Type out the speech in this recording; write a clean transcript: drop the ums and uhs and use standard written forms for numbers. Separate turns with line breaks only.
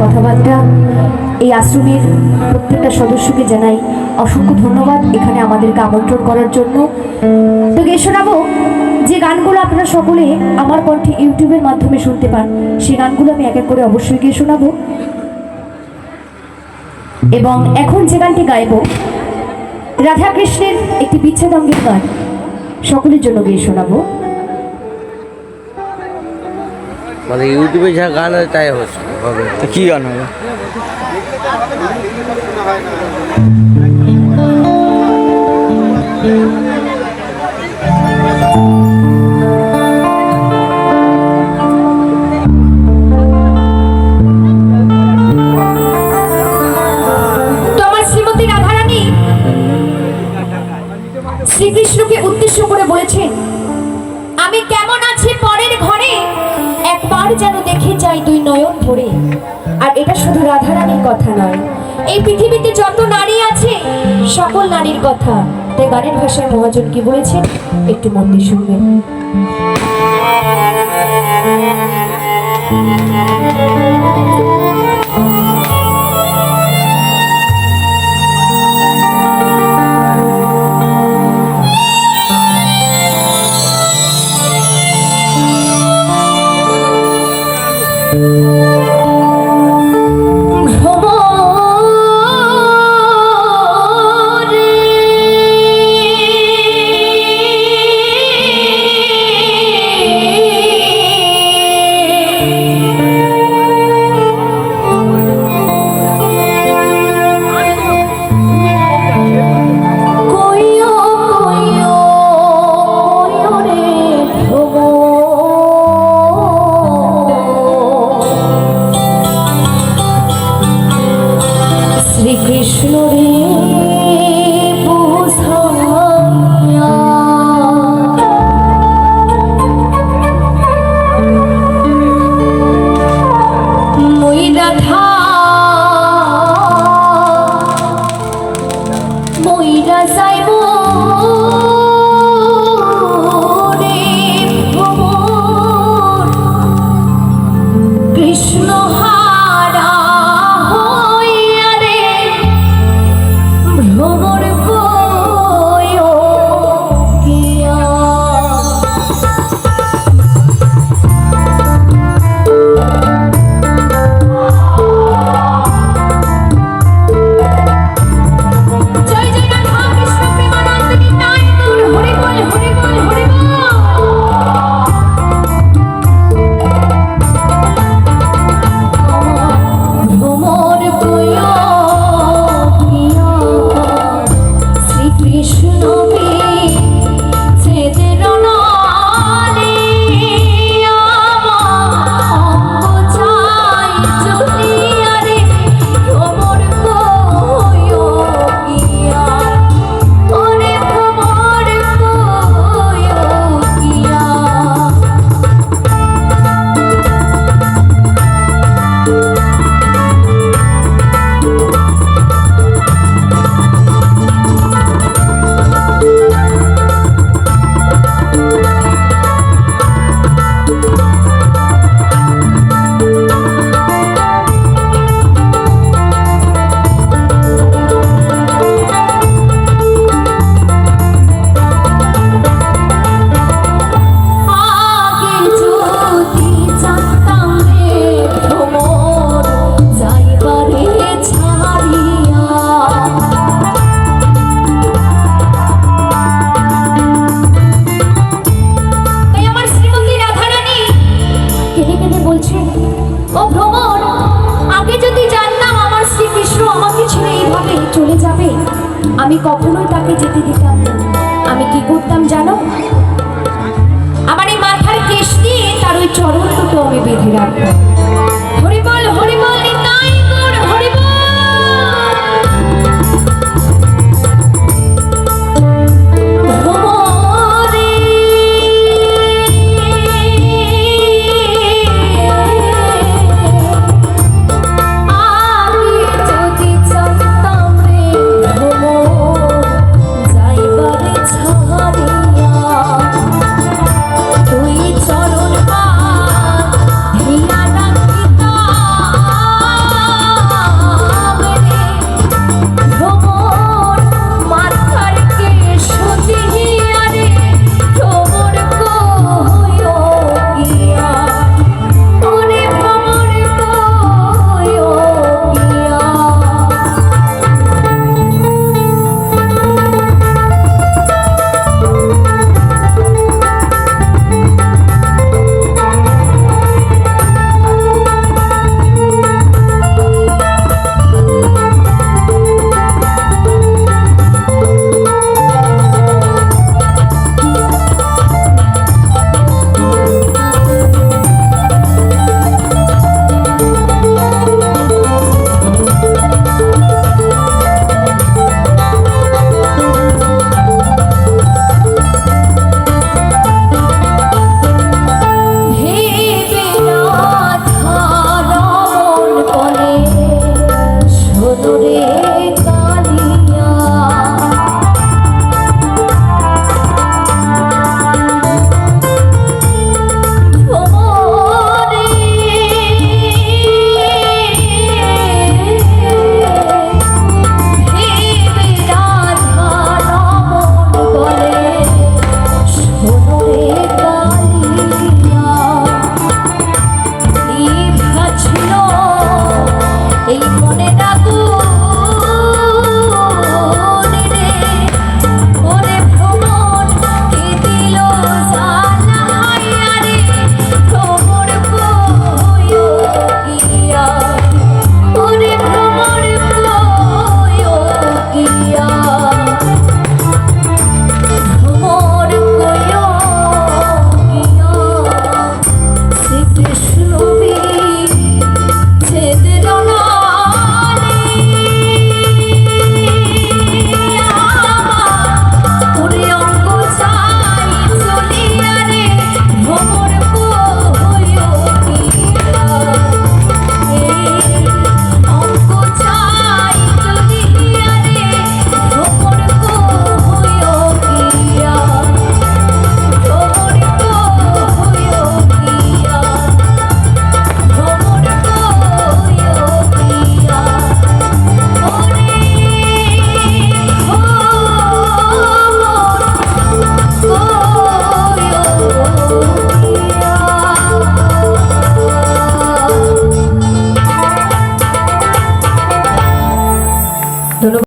কথাবার্তা এই আশ্রমের প্রত্যেকটা সদস্যকে জানাই অসংখ্য ধন্যবাদ এখানে আমাদেরকে আমন্ত্রণ করার জন্য। তো গিয়ে শোনাবো যে গানগুলো আপনারা সকলে আমার কণ্ঠে ইউটিউবের মাধ্যমে শুনতে পান, সেই গানগুলো আমি এক এক করে অবশ্যই গিয়ে শোনাবো। এবং এখন যে গানটি গাইব রাধা কৃষ্ণের একটি বিচ্ছেদঙ্গের গান, সকলের জন্য গিয়ে শোনাবো।
মানে ইউটিউবে যা গান হয় তাই হচ্ছে হবে।
কি গান হবে?
শ্রীকৃষ্ণকে উদ্দেশ্য করে বলেছেন, আমি কেমন আছি পরের ঘরে একবার যেন দেখে যাই দুই নয়ন ভরে। আর এটা শুধু রাধারানীর কথা নয়, এই পৃথিবীতে যত নারী আছে সকল নারীর কথা। তাই গানের ভাষায় মহাজন কি বলেছেন একটু মন দিয়ে শুনবেন। আমি কখনোই তাকে যেতে দিতাম না। আমি কি করতাম জানো? আমার এই মাথার কেশ দিয়ে তার ওই চরণ দুটো আমি বেঁধে রাখতাম।